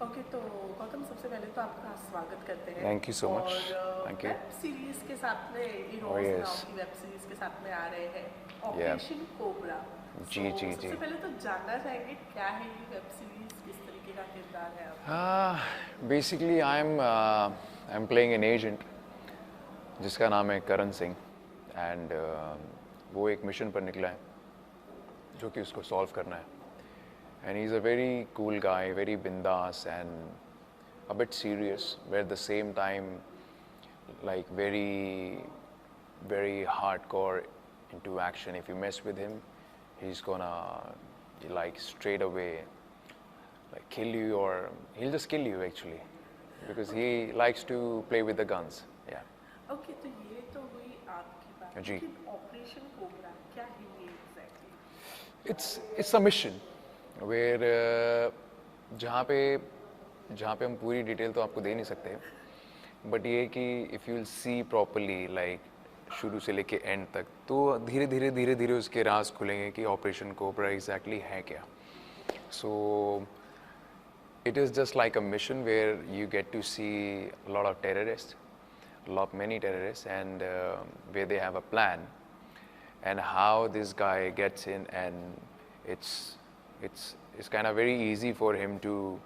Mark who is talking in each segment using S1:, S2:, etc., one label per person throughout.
S1: Okay, तो गौतम सबसे पहले तो आपका स्वागत करते हैं।
S2: Thank you so much.
S1: और
S2: Thank you.
S1: वेब सीरीज के साथ में
S2: Oh
S1: हीरोज नाम
S2: yes.
S1: की वेब सीरीज के साथ में आ रहे हैं
S2: Yeah.
S1: Operation cobra. सो
S2: जी जी जी.
S1: सबसे पहले तो जानना चाहेंगे क्या है ये वेब सीरीज, किस तरीके का किरदार है आपका?
S2: Basically, I'm playing an agent जिसका नाम है करण सिंह and वो एक मिशन पर निकला है जो कि उसको सॉल्व करना है. And he's a very cool guy, very bindas and a bit serious, but at the same time, like very hardcore into action. If you mess with him, he's gonna like straight away like kill you, or he'll just kill you actually, because he likes to play with the guns. Yeah.
S1: Okay, तो ये तो हुई आपकी बात,
S2: जी.
S1: लेकिन operation cobra क्या है ये exactly?
S2: It's a mission where जहाँ पे हम पूरी डिटेल तो आपको दे नहीं सकते, बट ये कि if you will see properly like शुरू से लेके एंड तक, तो धीरे धीरे उसके राज खुलेंगे कि ऑपरेशन कोबरा एग्जैक्टली है क्या. सो it is just like a mission where you get to see a lot of terrorists, many terrorists, and where they have a plan, and how this guy gets in, and it's kind of very easy for him to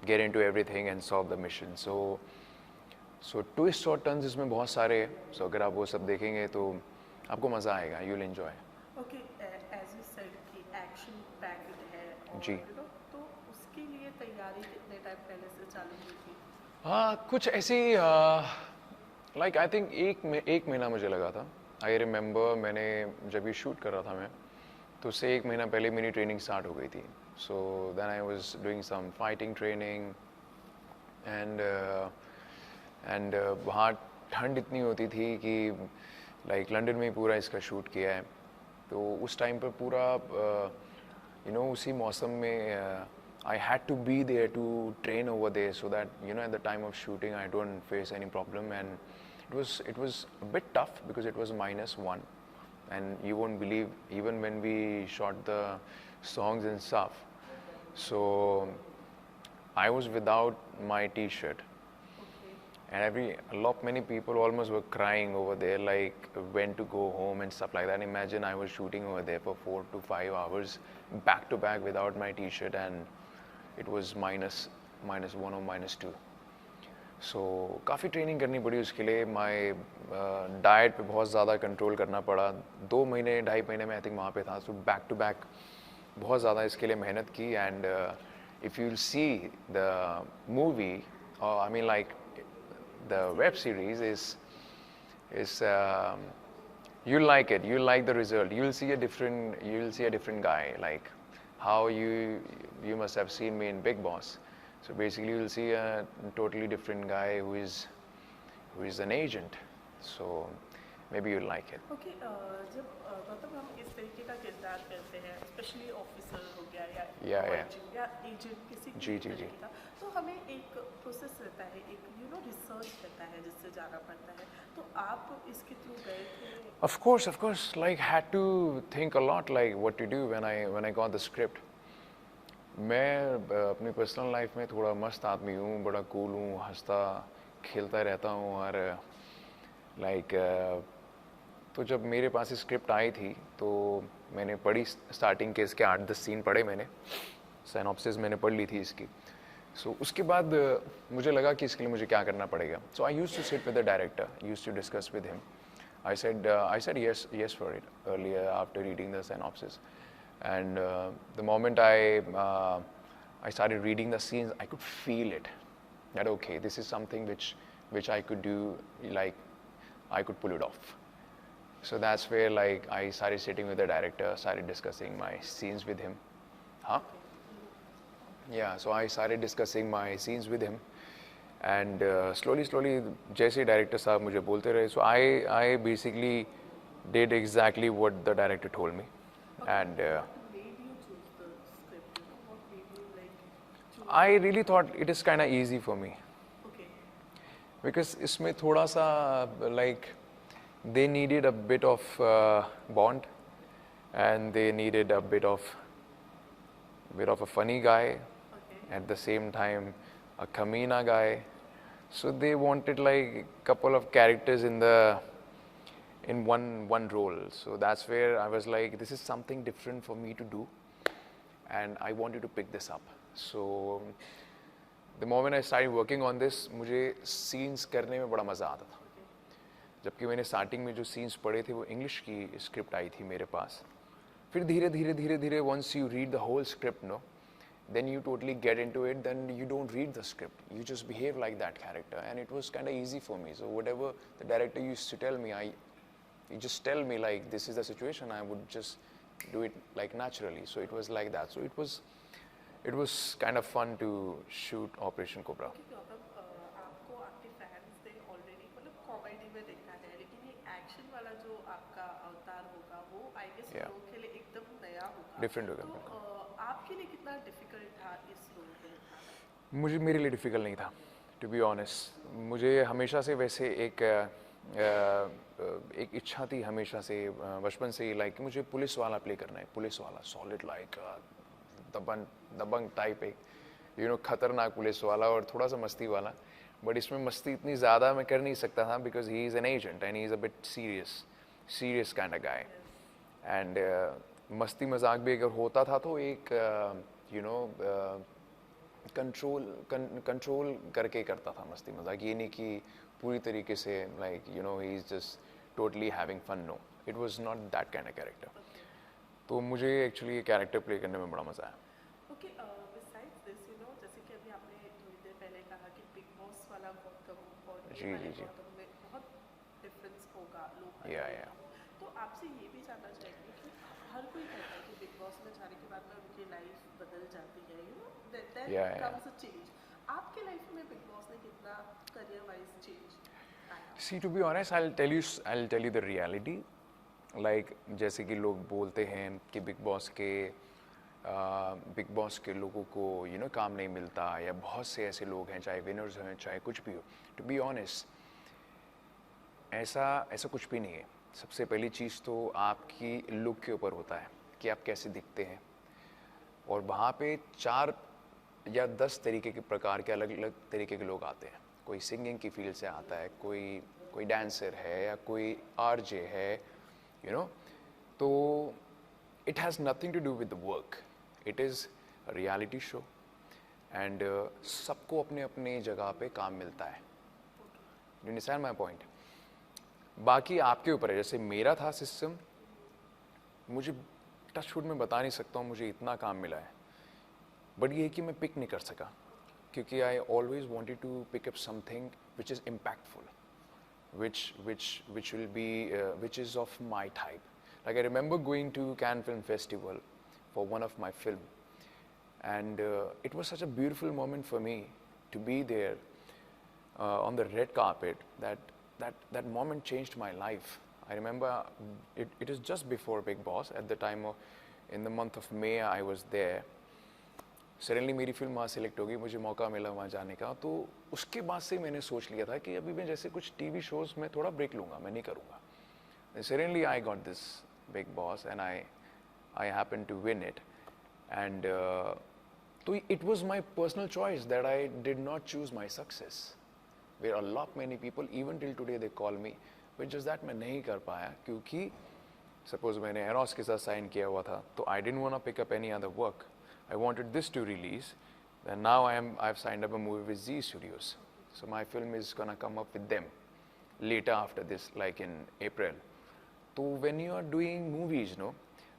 S2: get into everything and solve the mission. So twists और turns इसमें बहुत सारे हैं. So अगर आप वो सब देखेंगे तो आपको मज़ा आएगा. You'll enjoy.
S1: Okay, as you said कि एक्शन पैक्ड है और
S2: जी.
S1: तो उसके लिए तैयारी कितने टाइम पहले से चालू हुई थी?
S2: हाँ, कुछ ऐसी लाइक आई थिंक एक महीना मुझे लगा था. आई रिमेंबर मैंने जब ये शूट कर रहा था मैं, तो उससे एक महीना पहले मेरी ट्रेनिंग स्टार्ट हो गई थी. So then I was doing some fighting training and वहाँ ठंड इतनी होती थी कि लाइक लंदन में पूरा इसका शूट किया है. तो उस टाइम पर पूरा उसी मौसम में I had to be there to train over there, so that at the time of shooting I don't face any problem. And it was a bit tough because it was -1, and you won't believe, even when we shot the songs and stuff, so I was without my t-shirt, and many people almost were crying over there, like when to go home and stuff like that. Imagine I was shooting over there for 4 to 5 hours back to back without my t-shirt, and it was -1 or -2. So काफ़ी training करनी पड़ी उसके लिए. My diet पे बहुत ज़्यादा control करना पड़ा. 2 महीने 2.5 महीने में आई थिंक वहाँ पे था. सो बैक टू बैक बहुत ज़्यादा इसके लिए मेहनत की. And if you will see the movie, I mean like the web series is you'll like it. You'll like the result. You'll see a different guy, like how you must have seen me in Big Boss. So basically you'll see a totally different guy who is an agent. So maybe you'll like it.
S1: Okay, जब गौतम हम इस तरीके का किरदार करते हैं, specially officer हो गया या एजेंट किसी
S2: जी,
S1: भी
S2: जी, जी.
S1: तरीके का, तो हमें एक प्रोसेस रहता है, एक रिसर्च रहता है जिससे जाना पड़ता है. तो आप इसके थ्रू गए थे?
S2: Of course, like had to think a lot, like what to do when I got the script. मैं अपनी पर्सनल लाइफ में थोड़ा मस्त आदमी हूँ, बड़ा कूल हूँ, हंसता खेलता रहता हूँ. और लाइक तो जब मेरे पास स्क्रिप्ट आई थी तो मैंने पढ़ी स्टार्टिंग के इसके 8-10 सीन पढ़े मैंने. सिनॉप्सिस मैंने पढ़ ली थी इसकी. सो उसके बाद मुझे लगा कि इसके लिए मुझे क्या करना पड़ेगा. So I used to sit with the director, used to discuss with him. I said yes for it earlier after reading the synopsis, and the moment I started reading the scenes, I could feel it, that okay, this is something which I could do, like I could pull it off. So that's where like I started sitting with the director, started discussing my scenes with him. Yeah, so I started discussing my scenes with him. And slowly जैसे director साहब मुझे बोलते रहे, so I basically did exactly what the director told me. And
S1: What made you choose the script? What made you like choose?
S2: I really thought it is kind of easy for me,
S1: Okay.
S2: because इसमें थोड़ा सा like they needed a bit of bond, and they needed a bit of a funny guy.
S1: Okay.
S2: At the same time, a Kamina guy. So they wanted like a couple of characters in one role. So that's where I was like, this is something different for me to do, and I wanted to pick this up. So the moment I started working on this, मुझे scenes करने में बड़ा मज़ा आता था. जबकि मैंने starting में जो सीन्स पढ़े थे वो इंग्लिश की स्क्रिप्ट आई थी मेरे पास. फिर धीरे धीरे धीरे धीरे once you read the whole script, no, then you totally get into it. Then you don't read the script, you just behave like that character, and it was kind of easy for me. So whatever the director used to tell me, you just tell me like this is the situation, I would just do it like naturally. So it was like that. So it was kind of fun to shoot Operation Cobra.
S1: कि गौतम आपको आपके fans ने already मतलब comedy में देखा है, लेकिन ये एक्शन वाला जो आपका अवतार होगा वो आई गेस
S2: Yeah.
S1: लोगों के लिए एकदम नया होगा.
S2: Different होगा,
S1: तो आपके लिए कितना डिफिकल्ट था इस रोल को निभाना?
S2: मुझे मेरे लिए डिफ़िकल्ट नहीं था, टू बी ऑनेस्ट. मुझे हमेशा से वैसे एक इच्छा थी हमेशा से, बचपन से ही, लाइक मुझे पुलिस वाला प्ले करना है. पुलिस वाला सॉलिड, लाइक दबंग टाइप, एक खतरनाक पुलिस वाला और थोड़ा सा मस्ती वाला. बट इसमें मस्ती इतनी ज़्यादा मैं कर नहीं सकता था because he is an agent and he is a bit serious kind of guy. And मस्ती मजाक भी अगर होता था तो एक कंट्रोल करके करता था मस्ती मजाक. ये नहीं कि पूरी तरीके से like he is just totally having fun. No, it was not that kind of character. तो मुझे एक्चुअली ये कैरेक्टर प्ले करने में बड़ा मज़ा आया.
S1: ओके, बिसाइड्स दिस जैसे कि अभी आपने थोड़ी देर पहले कहा कि बिग बॉस वाला गौतम और ये
S2: जी,
S1: वाले
S2: जी, जी.
S1: गौतम में बहुत डिफरेंस होगा, लोग
S2: या
S1: अलग. तो आपसे ये भी जानना चाहेंगे कि हर कोई कहता है कि बिग बॉस में जाने के बाद में उनकी लाइफ बदल जाती है, then
S2: Yeah, yeah.
S1: Comes a change. आपके लाइफ में बिग बॉस ने कितना करियर वाइज चेंज आया?
S2: See to be honest, I'll tell you the reality. Like जैसे कि लोग बोलते हैं कि बिग बॉस के लोगों को काम नहीं मिलता, या बहुत से ऐसे लोग हैं चाहे विनर्स हैं चाहे कुछ भी हो. टू बी ऑनेस्ट, ऐसा कुछ भी नहीं है. सबसे पहली चीज़ तो आपकी लुक के ऊपर होता है कि आप कैसे दिखते हैं. और वहाँ पे 4 या 10 तरीके के प्रकार के अलग अलग तरीके के लोग आते हैं. कोई सिंगिंग की फील्ड से आता है, कोई डांसर है, या कोई आरजे है, तो it has nothing to do with the work. It is reality show and सबको अपने अपने जगह पे काम मिलता है. You understand my point. बाकी आपके ऊपर है. जैसे मेरा था सिस्टम, मुझे टचवुड में बता नहीं सकता हूँ मुझे इतना काम मिला है, बट ये है कि मैं पिक नहीं कर सका क्योंकि I always wanted to pick up something which is impactful, which will be which is of my type. Like I remember going to Cannes Film Festival for one of my film, and it was such a beautiful moment for me to be there on the red carpet. That moment changed my life. I remember it is just before Big Boss. At the time in the month of May I was there. Suddenly मेरी film वहाँ select होगी, मुझे मौका मिला वहाँ जाने का. तो उसके बाद से मैंने सोच लिया था कि अभी मैं जैसे कुछ टीवी शोज़ में थोड़ा ब्रेक लूँगा, मैं नहीं करूँगा. Suddenly I got this Bigg Boss and I happen to win it. And तो it was my personal choice that I did not choose my success. Where a lot many people even till today they call me, but just that मैं नहीं कर पाया क्योंकि suppose मैंने arrows के साथ sign किया हुआ था, तो I didn't want to pick up any other work. I wanted this to release, and now I've signed up a movie with Z Studios. So my film is gonna come up with them later after this, like in April. तो when you are doing movies,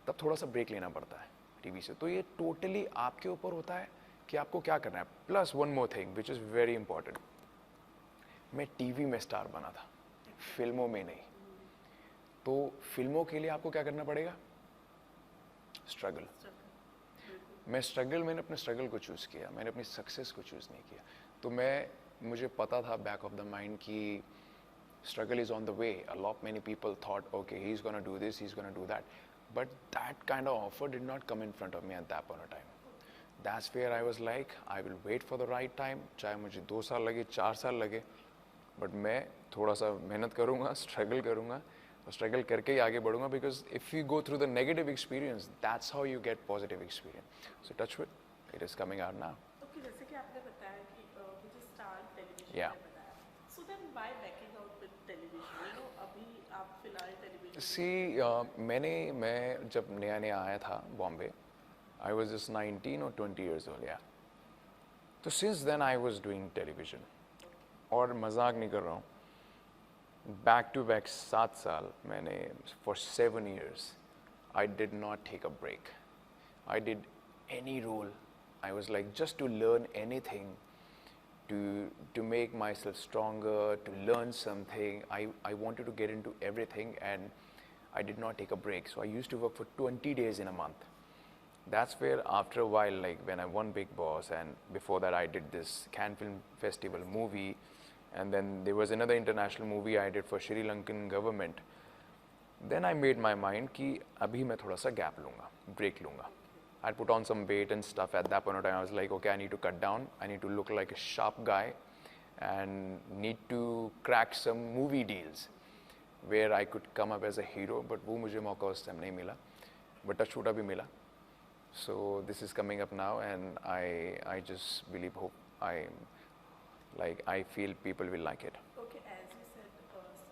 S2: तब थोड़ा सा break लेना पड़ता है TV से. तो ये टोटली आपके ऊपर होता है कि आपको क्या करना है. Plus one more thing which is very important, मैं टीवी में स्टार बना था, फिल्मों में नहीं. तो फिल्मों के लिए आपको क्या करना पड़ेगा? स्ट्रगल. मैंने अपने स्ट्रगल को चूज़ किया, मैंने अपनी सक्सेस को चूज़ नहीं किया. तो मुझे पता था बैक ऑफ द माइंड कि struggle is on the way. A lot many people thought okay he is gonna do this, he is gonna do that, but that kind of offer did not come in front of me at that point of time. That's where I was like I will wait for the right time, चाहे मुझे 2 साल लगे 4 साल लगे, but मैं थोड़ा सा मेहनत करूँगा, स्ट्रगल करूँगा, स्ट्रगल करके ही आगे बढ़ूंगा. Because if you go through the negative experience, that's how you get positive experience. So touch with it is coming out now.
S1: Okay, जैसे कि आपने बताया कि स्टार टेलीविजन
S2: Yeah.
S1: में बनाया. So then why backing out with television? You know, अभी आप फिलहाल टेलीविजन.
S2: मैं जब नया नया आया था बॉम्बे, आई वॉज जस्ट 19 और 20 ईयर्स ओल्ड. या तो since then I was doing television. और मजाक नहीं कर रहा हूँ, बैक टू बैक 7 साल मैंने, for 7 years I did not take a break. I did any role. I was like just to learn anything, to make myself stronger, to learn something. I wanted to get into everything, and I did not take a break. So I used to work for 20 days in a month. That's where after a while, like when I won Big Boss, and before that I did this Cannes Film Festival movie, and then there was another international movie I did for Sri Lankan government. Then I made my mind कि अभी मैं थोड़ा सा gap लूँगा, break लूँगा. I put on some weight and stuff. At that point of time, I was like, okay, I need to cut down. I need to look like a sharp guy and need to crack some movie deals where I could come up as a hero. But वो मुझे मौका उस time नहीं मिला. But touchwood अभी मिला. So this is coming up now, and I just believe, I feel people will like it.
S1: Okay, as you said,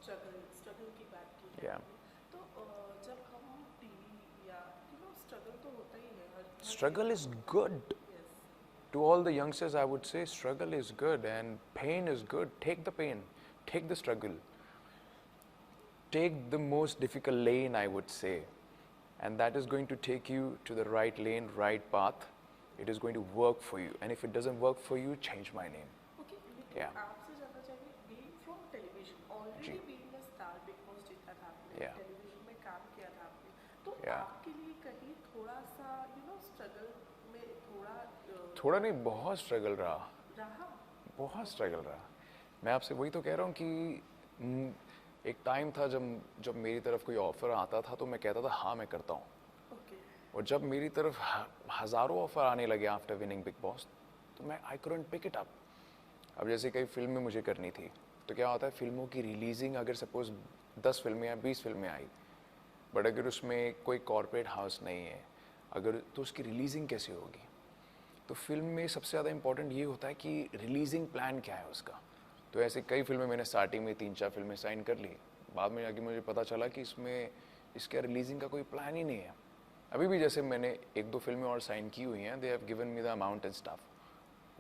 S1: struggle की बात की है.
S2: Yeah.
S1: तो जब हम टीवी या struggle तो होता ही है.
S2: Struggle is good.
S1: Yes.
S2: To all the youngsters, I would say struggle is good and pain is good. Take the pain, take the struggle. Take the most difficult lane, I would say. And that is going to take you to the right lane, right path. It is going to work for you. And if it doesn't work for you, change my name.
S1: Okay,
S2: Yeah.
S1: आपसे जानना चाहिए, being from television, already
S2: ji.
S1: being a star, Big Boss जीता था आपने,
S2: Yeah.
S1: television में काम किया था आपने, तो
S2: Yeah.
S1: आपके लिए कहीं थोड़ा सा struggle में
S2: थोड़ा नहीं, बहुत स्ट्रगल रहा.
S1: रहा.
S2: बहुत स्ट्रगल रहा. मैं आपसे वही तो कह रहा हूँ कि एक टाइम था जब मेरी तरफ कोई ऑफ़र आता था तो मैं कहता था हाँ मैं करता हूँ.
S1: Okay.
S2: और जब मेरी तरफ हज़ारों ऑफ़र आने लगे आफ्टर विनिंग बिग बॉस, तो मैं I couldn't pick it up. अब जैसे कई फिल्में मुझे करनी थी, तो क्या होता है, फिल्मों की रिलीजिंग अगर सपोज 10 फिल्में या 20 फिल्में आई, बट अगर उसमें कोई कॉर्पोरेट हाउस नहीं है, अगर तो उसकी रिलीजिंग कैसे होगी. तो फिल्म में सबसे ज़्यादा इंपॉर्टेंट ये होता है कि रिलीजिंग प्लान क्या है उसका. तो ऐसे कई फिल्में मैंने स्टार्टिंग में 3-4 फिल्में साइन कर ली, बाद में जाके मुझे पता चला कि इसका रिलीजिंग का कोई प्लान ही नहीं है. अभी भी जैसे मैंने 1-2 फिल्में और साइन की हुई हैं, they have given me the amount and stuff,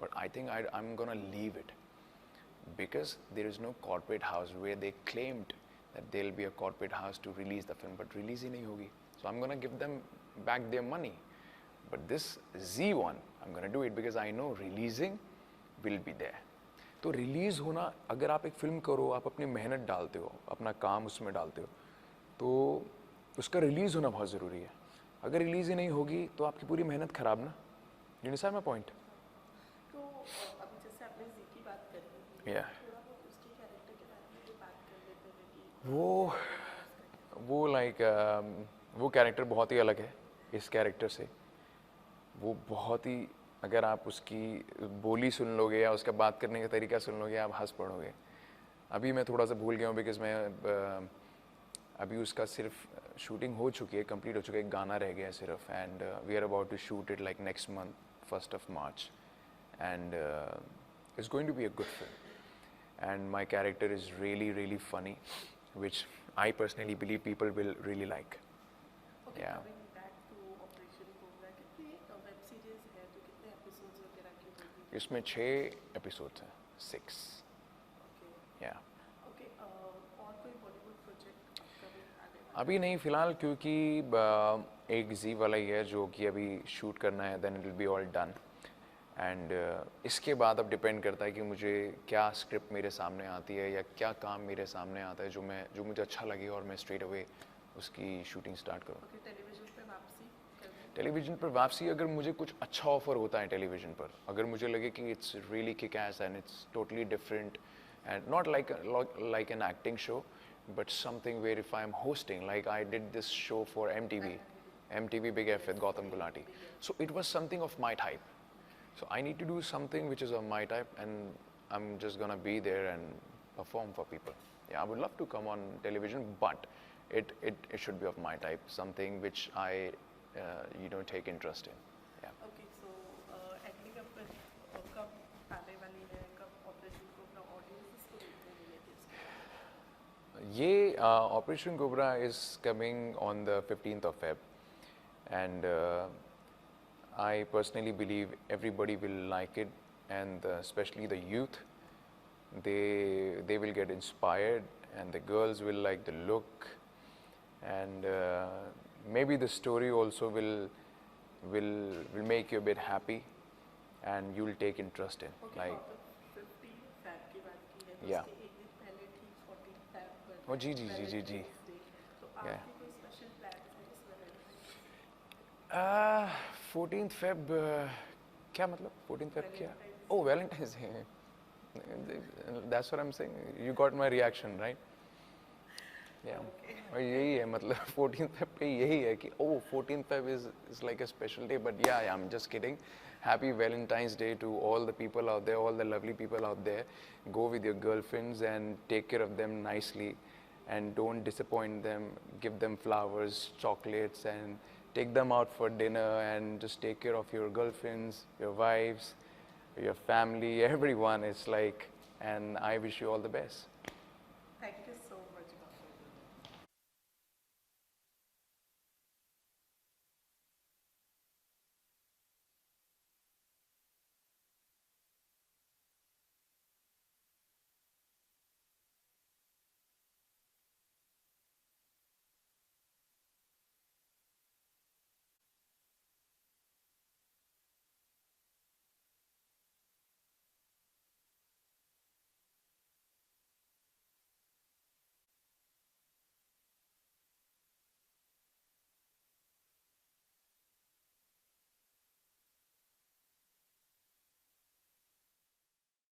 S2: but I think I am gonna leave it because there is no corporate house where they claimed that there will be a corporate house to release the film, but release ही नहीं होगी. So I am gonna give them back their money. But this Z1, I'm going to do it because I know releasing will be there. तो release होना, अगर आप एक film करो, आप अपनी मेहनत डालते हो, अपना काम उसमें डालते हो, तो उसका रिलीज़ होना बहुत ज़रूरी है. अगर रिलीज़ ही नहीं होगी तो आपकी पूरी मेहनत ख़राब ना. You understand my point?
S1: तो अभी जैसे आपने जी की बात करी,
S2: Yeah.
S1: थोड़ा बहुत उसके कैरेक्टर के बारे में भी बात कर लेते हैं कि
S2: वो लाइक वो कैरेक्टर बहुत ही अलग है इस कैरेक्टर से. वो बहुत ही, अगर आप उसकी बोली सुन लोगे या उसका बात करने का तरीका सुन लोगे, आप हंस पड़ोगे. अभी मैं थोड़ा सा भूल गया हूँ बिकॉज मैं अभी उसका सिर्फ शूटिंग हो चुकी है, कंप्लीट हो चुका है, एक गाना रह गया है सिर्फ. And we are about to shoot it like next month 1st of March, and it's going to be a good film. And my character is really, really funny, which I personally believe people will really like.
S1: Okay,
S2: Yeah.
S1: coming back to Operation Cobra, कितनी web series है, तो कितने episodes वगैरह की होगी?
S2: इसमें 6 episodes हैं, 6.
S1: Okay.
S2: Yeah.
S1: Okay, और कोई बॉलीवुड प्रोजेक्ट अपकमिंग आने वाला?
S2: अभी नहीं फिलहाल, क्योंकि एक जी वाला ही है जो कि अभी शूट करना है, then it will be all done. And इसके बाद अब डिपेंड करता है कि मुझे क्या स्क्रिप्ट मेरे सामने आती है या क्या काम मेरे सामने आता है जो मुझे अच्छा लगे और मैं स्ट्रेट अवे उसकी शूटिंग स्टार्ट करूँ.
S1: Okay, टेलीविजन पे वापसी करनी?
S2: टेलीविजन पर वापसी, अगर मुझे कुछ अच्छा ऑफर होता है टेलीविजन पर, अगर मुझे लगे कि it's really kick S and it's totally different and not like an acting show, but something where if I'm hosting, like I did this show for MTV Big F with Gautam Gulati. So it was something of my type. So I need to do something which is of my type, and I'm just gonna be there and perform for people. Yeah, I would love to come on television, but it should be of my type, something which I take interest in. Yeah.
S1: Okay, so ending up with कब आने वाली है, कब operation
S2: Operation Cobra is coming on the 15th of Feb, and I personally believe everybody will like it, and especially the youth. They will get inspired, and the girls will like the look, and maybe the story also will make you a bit happy, and you will take interest in.
S1: Okay
S2: Like,
S1: तो 15 fab की बात की है तो
S2: Yeah.
S1: उसके एक दिन पहले ठीक 14 फैब
S2: Oh, जी, जी, जी, जी, जी.
S1: तो
S2: Yeah.
S1: आपकी कोई स्पेशल प्लान है इस वैलेंटाइन
S2: 14th Feb, क्या मतलब 14th Feb क्या? Oh, Valentine's Day. That's what I'm saying. You got my reaction, right? Yeah. और यही है मतलब 14th Feb पे यही है कि oh 14th Feb is like a special day, but yeah, I'm just kidding. Happy Valentine's Day to all the people out there, all the lovely people out there. Go with your girlfriends and take care of them nicely, and don't disappoint them. Give them flowers, chocolates, and take them out for dinner, and just take care of your girlfriends, your wives, your family, everyone. It's like, and I wish you all the best.